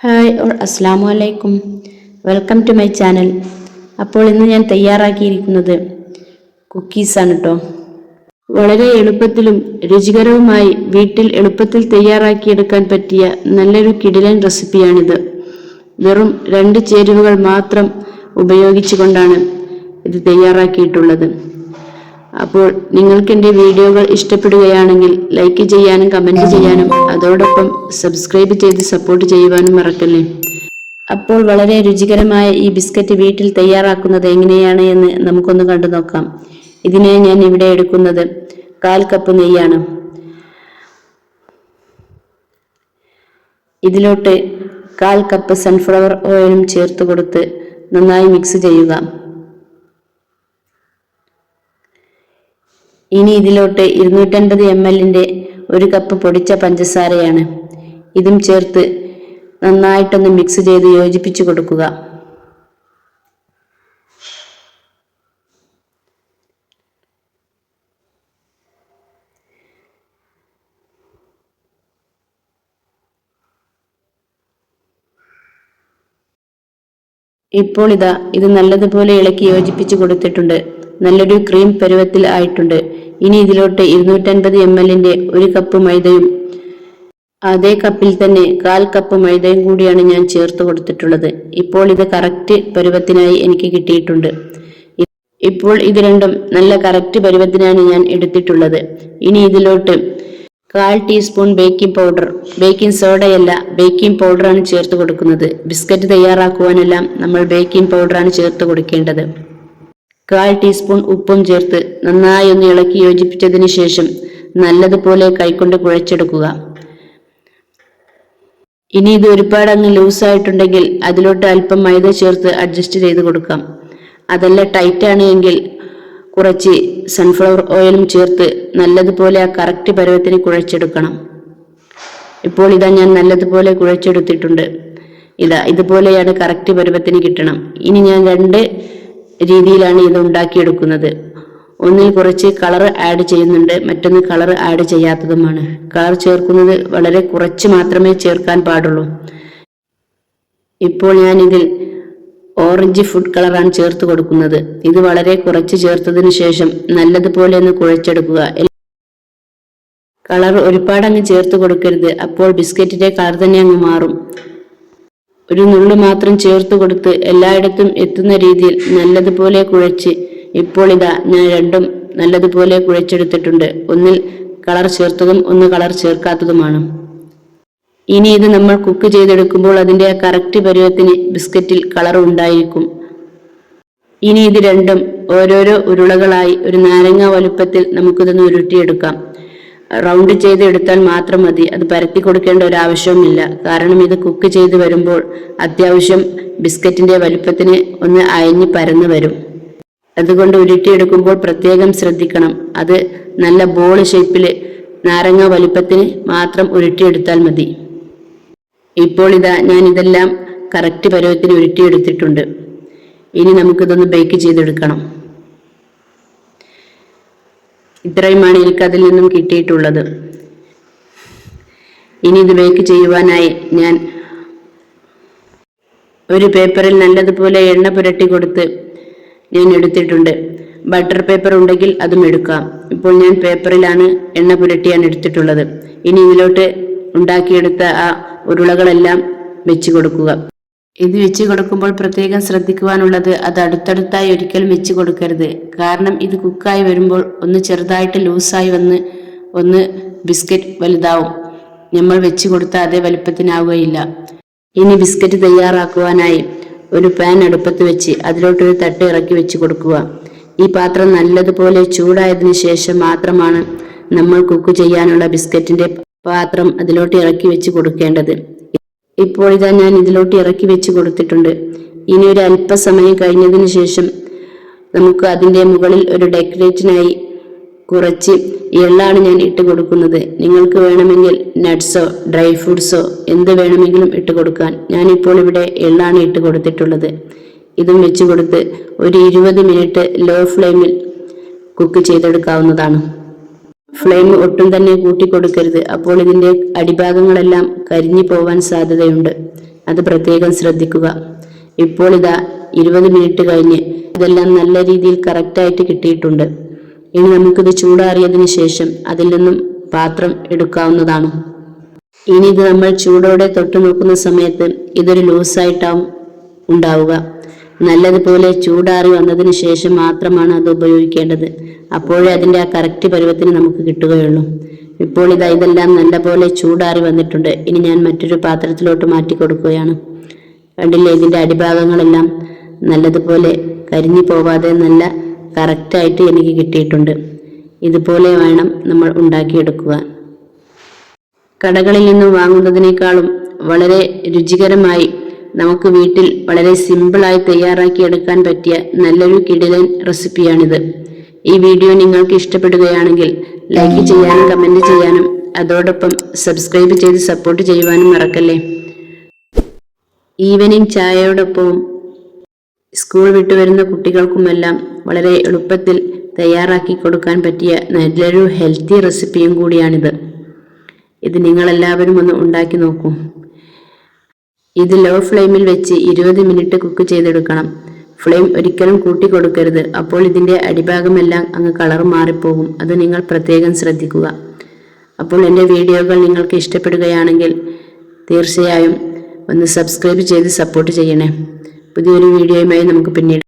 Hi or അസ്സാം വലൈക്കും, welcome to my channel. അപ്പോൾ ഇന്ന് ഞാൻ തയ്യാറാക്കിയിരിക്കുന്നത് കുക്കീസാണ് കേട്ടോ. വളരെ എളുപ്പത്തിലും രുചികരവുമായി വീട്ടിൽ എളുപ്പത്തിൽ തയ്യാറാക്കിയെടുക്കാൻ പറ്റിയ നല്ലൊരു കിടിലൻ റെസിപ്പിയാണിത്. വെറും 2 ചേരുവകൾ മാത്രം ഉപയോഗിച്ചുകൊണ്ടാണ് ഇത് തയ്യാറാക്കിയിട്ടുള്ളത്. അപ്പോൾ നിങ്ങൾക്ക് എൻ്റെ വീഡിയോകൾ ഇഷ്ടപ്പെടുകയാണെങ്കിൽ ലൈക്ക് ചെയ്യാനും കമൻറ്റ് ചെയ്യാനും അതോടൊപ്പം സബ്സ്ക്രൈബ് ചെയ്ത് സപ്പോർട്ട് ചെയ്യുവാനും മറക്കല്ലേ. അപ്പോൾ വളരെ രുചികരമായ ഈ ബിസ്ക്കറ്റ് വീട്ടിൽ തയ്യാറാക്കുന്നത് എങ്ങനെയാണ് എന്ന് നമുക്കൊന്ന് കണ്ടു നോക്കാം. ഇതിനായി ഞാൻ ഇവിടെ എടുക്കുന്നത് 1/4 കപ്പ് നെയ്യാണ്. ഇതിലോട്ട് 1/4 കപ്പ് സൺഫ്ലവർ ഓയിലും ചേർത്ത് കൊടുത്ത് നന്നായി മിക്സ് ചെയ്യുക. ഇനി ഇതിലോട്ട് 250 ml 1 കപ്പ് പൊടിച്ച പഞ്ചസാരയാണ്. ഇതും ചേർത്ത് നന്നായിട്ടൊന്ന് മിക്സ് ചെയ്ത് യോജിപ്പിച്ചു കൊടുക്കുക. ഇപ്പോൾ ഇത് നല്ലതുപോലെ ഇളക്കി യോജിപ്പിച്ചു കൊടുത്തിട്ടുണ്ട്. നല്ലൊരു ക്രീം പരുവത്തിൽ ആയിട്ടുണ്ട്. ഇനി ഇതിലോട്ട് 250 ml 1 കപ്പ് മൈദയും അതേ കപ്പിൽ തന്നെ 1/4 കപ്പ് മൈദയും കൂടിയാണ് ഞാൻ ചേർത്ത് കൊടുത്തിട്ടുള്ളത്. ഇപ്പോൾ ഇത് കറക്റ്റ് പരുവത്തിനായി എനിക്ക് കിട്ടിയിട്ടുണ്ട്. ഇപ്പോൾ ഇത് രണ്ടും നല്ല കറക്റ്റ് പരുവത്തിനാണ് ഞാൻ എടുത്തിട്ടുള്ളത്. ഇനി ഇതിലോട്ട് 1/4 ടീസ്പൂൺ ബേക്കിംഗ് പൗഡർ, ബേക്കിംഗ് സോഡയല്ല ബേക്കിംഗ് പൗഡറാണ് ചേർത്ത് കൊടുക്കുന്നത്. ബിസ്ക്കറ്റ് തയ്യാറാക്കുവാനെല്ലാം നമ്മൾ ബേക്കിംഗ് പൗഡറാണ് ചേർത്ത് കൊടുക്കേണ്ടത്. 1/4 ടീസ്പൂൺ ഉപ്പും ചേർത്ത് നന്നായി ഒന്ന് ഇളക്കി യോജിപ്പിച്ചതിന് ശേഷം നല്ലതുപോലെ കൈകൊണ്ട് കുഴച്ചെടുക്കുക. ഇനി ഇത് ഒരുപാട് അങ്ങ് ലൂസായിട്ടുണ്ടെങ്കിൽ അതിലോട്ട് അല്പം മൈദ ചേർത്ത് അഡ്ജസ്റ്റ് ചെയ്ത് കൊടുക്കാം. അതല്ല ടൈറ്റാണ് എങ്കിൽ കുറച്ച് സൺഫ്ലവർ ഓയിലും ചേർത്ത് നല്ലതുപോലെ ആ കറക്റ്റ് പരുവത്തിന് കുഴച്ചെടുക്കണം. ഇപ്പോൾ ഞാൻ നല്ലതുപോലെ കുഴച്ചെടുത്തിട്ടുണ്ട്. ഇതുപോലെയാണ് കറക്റ്റ് പരുവത്തിന് കിട്ടണം. ഇനി ഞാൻ 2 രീതിയിലാണ് ഇത് ഉണ്ടാക്കിയെടുക്കുന്നത്. ഒന്നിൽ കുറച്ച് കളർ ആഡ് ചെയ്യുന്നുണ്ട്, മറ്റൊന്ന് കളർ ആഡ് ചെയ്യാത്തതുമാണ്. കളർ ചേർക്കുന്നത് വളരെ കുറച്ച് മാത്രമേ ചേർക്കാൻ പാടുള്ളൂ. ഇപ്പോൾ ഞാൻ ഇതിൽ ഓറഞ്ച് ഫുഡ് കളറാണ് ചേർത്ത് കൊടുക്കുന്നത്. ഇത് വളരെ കുറച്ച് ചേർത്തതിന് ശേഷം നല്ലതുപോലെ ഒന്ന് കുഴച്ചെടുക്കുക. കളർ ഒരുപാടങ്ങ് ചേർത്ത് കൊടുക്കരുത്, അപ്പോൾ ബിസ്ക്കറ്റിന്റെ കളർ തന്നെ അങ്ങ് മാറും. ഒരു നുള്ളു മാത്രം ചേർത്ത് കൊടുത്ത് എല്ലായിടത്തും എത്തുന്ന രീതിയിൽ നല്ലതുപോലെ കുഴച്ച് ഇപ്പോൾ ഞാൻ രണ്ടും നല്ലതുപോലെ കുഴച്ചെടുത്തിട്ടുണ്ട്. ഒന്നിൽ കളർ ചേർത്തതും ഒന്ന് കളർ ചേർക്കാത്തതുമാണ്. ഇനി ഇത് നമ്മൾ കുക്ക് ചെയ്തെടുക്കുമ്പോൾ അതിന്റെ കറക്റ്റ് പരുവത്തിന് ബിസ്ക്കറ്റിൽ കളർ ഉണ്ടായിരിക്കും. ഇനി ഇത് രണ്ടും ഓരോരോ ഉരുളകളായി ഒരു നാരങ്ങ വലുപ്പത്തിൽ നമുക്കിതൊന്ന് ഉരുട്ടിയെടുക്കാം. റൗണ്ട് ചെയ്ത് എടുത്താൽ മാത്രം മതി, അത് പരത്തി കൊടുക്കേണ്ട ഒരു ആവശ്യവുമില്ല. കാരണം ഇത് കുക്ക് ചെയ്ത് വരുമ്പോൾ അത്യാവശ്യം ബിസ്ക്കറ്റിന്റെ വലുപ്പത്തിന് ഒന്ന് അയഞ്ഞ് പരന്ന് വരും. അതുകൊണ്ട് ഉരുട്ടിയെടുക്കുമ്പോൾ പ്രത്യേകം ശ്രദ്ധിക്കണം. അത് നല്ല ബോൾ ഷേപ്പിൽ നാരങ്ങ വലുപ്പത്തിന് മാത്രം ഉരുട്ടിയെടുത്താൽ മതി. ഇപ്പോൾ ഞാൻ ഇതെല്ലാം കറക്റ്റ് പരുവത്തിന് ഉരുട്ടിയെടുത്തിട്ടുണ്ട്. ഇനി നമുക്കിതൊന്ന് ബേക്ക് ചെയ്തെടുക്കണം. ഇത്രയുമാണ് എനിക്ക് അതിൽ നിന്നും കിട്ടിയിട്ടുള്ളത്. ഇനി ഇത് ബേക്ക് ചെയ്യുവാനായി ഞാൻ ഒരു പേപ്പറിൽ നല്ലതുപോലെ എണ്ണ പുരട്ടി കൊടുത്ത് ഞാൻ എടുത്തിട്ടുണ്ട്. ബട്ടർ പേപ്പർ ഉണ്ടെങ്കിൽ അതും എടുക്കാം. ഇപ്പോൾ ഞാൻ പേപ്പറിലാണ് എണ്ണ പുരട്ടിയാണ് എടുത്തിട്ടുള്ളത്. ഇനി ഇതിലോട്ട് ഉണ്ടാക്കിയെടുത്ത ആ ഉരുളകളെല്ലാം വെച്ച് കൊടുക്കുക. ഇത് വെച്ച് കൊടുക്കുമ്പോൾ പ്രത്യേകം ശ്രദ്ധിക്കുവാനുള്ളത് അത് അടുത്തടുത്തായി ഒരിക്കലും വെച്ച് കൊടുക്കരുത്. കാരണം ഇത് കുക്കായി വരുമ്പോൾ ഒന്ന് ചെറുതായിട്ട് ലൂസായി വന്ന് ഒന്ന് ബിസ്ക്കറ്റ് വലുതാവും. നമ്മൾ വെച്ച് കൊടുത്ത അതേ വലുപ്പത്തിനാവുകയില്ല. ഇനി ബിസ്ക്കറ്റ് തയ്യാറാക്കുവാനായി ഒരു പാൻ അടുപ്പത്ത് വെച്ച് അതിലോട്ടൊരു തട്ട് ഇറക്കി വെച്ച് കൊടുക്കുക. ഈ പാത്രം നല്ലതുപോലെ ചൂടായതിനു ശേഷം മാത്രമാണ് നമ്മൾ കുക്ക് ചെയ്യാനുള്ള ബിസ്ക്കറ്റിന്റെ പാത്രം അതിലോട്ട് ഇറക്കി വെച്ച് കൊടുക്കേണ്ടത്. ഇപ്പോൾ ഞാൻ ഇതിലോട്ട് ഇറക്കി വെച്ച് കൊടുത്തിട്ടുണ്ട്. ഇനി ഒരു അല്പസമയം കഴിഞ്ഞതിന് ശേഷം നമുക്ക് അതിൻ്റെ മുകളിൽ ഒരു ഡെക്കറേറ്റിനായി കുറച്ച് എള്ളാണ് ഞാൻ ഇട്ട് കൊടുക്കുന്നത്. നിങ്ങൾക്ക് വേണമെങ്കിൽ നട്ട്സോ ഡ്രൈ ഫ്രൂട്ട്സോ എന്ത് വേണമെങ്കിലും ഇട്ട് കൊടുക്കാൻ. ഞാനിപ്പോൾ ഇവിടെ എള്ളാണ് ഇട്ട് കൊടുത്തിട്ടുള്ളത്. ഇതും വെച്ച് കൊടുത്ത് ഒരു 20 മിനിറ്റ് ലോ ഫ്ലെയിമിൽ കുക്ക് ചെയ്തെടുക്കാവുന്നതാണ്. ഫ്ലെയിം ഒട്ടും തന്നെ കൂട്ടിക്കൊടുക്കരുത്, അപ്പോൾ ഇതിന്റെ അടിഭാഗങ്ങളെല്ലാം കരിഞ്ഞു പോവാൻ സാധ്യതയുണ്ട്. അത് പ്രത്യേകം ശ്രദ്ധിക്കുക. ഇപ്പോൾ ഇതാ 20 മിനിറ്റ് കഴിഞ്ഞ് ഇതെല്ലാം നല്ല രീതിയിൽ കറക്റ്റായിട്ട് കിട്ടിയിട്ടുണ്ട്. ഇനി നമുക്കിത് ചൂടാറിയതിന് ശേഷം അതിൽ നിന്നും പാത്രം എടുക്കാവുന്നതാണ്. ഇനി ഇത് നമ്മൾ ചൂടോടെ തൊട്ട് നോക്കുന്ന സമയത്ത് ഇതൊരു ലൂസായിട്ടാവും ഉണ്ടാവുക. നല്ലതുപോലെ ചൂടാറി വന്നതിന് ശേഷം മാത്രമാണ് അത് ഉപയോഗിക്കേണ്ടത്. അപ്പോഴേ അതിൻ്റെ ആ കറക്റ്റ് പരുവത്തിന് നമുക്ക് കിട്ടുകയുള്ളൂ. ഇപ്പോൾ ഇതെല്ലാം നല്ലപോലെ ചൂടാറി വന്നിട്ടുണ്ട്. ഇനി ഞാൻ മറ്റൊരു പാത്രത്തിലോട്ട് മാറ്റി കൊടുക്കുകയാണ്. കണ്ടില്ലേ, ഇതിൻ്റെ അടിഭാഗങ്ങളെല്ലാം നല്ലതുപോലെ കരിഞ്ഞു പോവാതെ നല്ല കറക്റ്റായിട്ട് എനിക്ക് കിട്ടിയിട്ടുണ്ട്. ഇതുപോലെ വേണം നമ്മൾ ഉണ്ടാക്കിയെടുക്കുക. കടകളിൽ നിന്നും വാങ്ങുന്നതിനേക്കാളും വളരെ രുചികരമായി നമുക്ക് വീട്ടിൽ വളരെ സിമ്പിളായി തയ്യാറാക്കിയെടുക്കാൻ പറ്റിയ നല്ലൊരു കിടിലൻ റെസിപ്പിയാണിത്. ഈ വീഡിയോ നിങ്ങൾക്ക് ഇഷ്ടപ്പെടുകയാണെങ്കിൽ ലൈക്ക് ചെയ്യാനും കമൻറ്റ് ചെയ്യാനും അതോടൊപ്പം സബ്സ്ക്രൈബ് ചെയ്ത് സപ്പോർട്ട് ചെയ്യുവാനും മറക്കല്ലേ. ഈവനിങ് ചായയോടൊപ്പവും സ്കൂൾ വിട്ടു വരുന്ന കുട്ടികൾക്കുമെല്ലാം വളരെ എളുപ്പത്തിൽ തയ്യാറാക്കി കൊടുക്കാൻ പറ്റിയ നല്ലൊരു ഹെൽത്തി റെസിപ്പിയും കൂടിയാണിത്. ഇത് നിങ്ങളെല്ലാവരും ഒന്ന് ഉണ്ടാക്കി നോക്കൂ. ഇത് ലോ ഫ്ലെയിമിൽ വെച്ച് 20 മിനിറ്റ് കുക്ക് ചെയ്തെടുക്കണം. ഫ്ലെയിം ഒരിക്കലും കൂട്ടി കൊടുക്കരുത്. അപ്പോൾ ഇതിൻ്റെ അടിഭാഗമെല്ലാം അങ്ങ് കളർ മാറിപ്പോകും. അത് നിങ്ങൾ പ്രത്യേകം ശ്രദ്ധിക്കുക. അപ്പോൾ എൻ്റെ വീഡിയോകൾ നിങ്ങൾക്ക് ഇഷ്ടപ്പെടുകയാണെങ്കിൽ തീർച്ചയായും ഒന്ന് സബ്സ്ക്രൈബ് ചെയ്ത് സപ്പോർട്ട് ചെയ്യണേ. പുതിയൊരു വീഡിയോയുമായി നമുക്ക് പിന്നീട്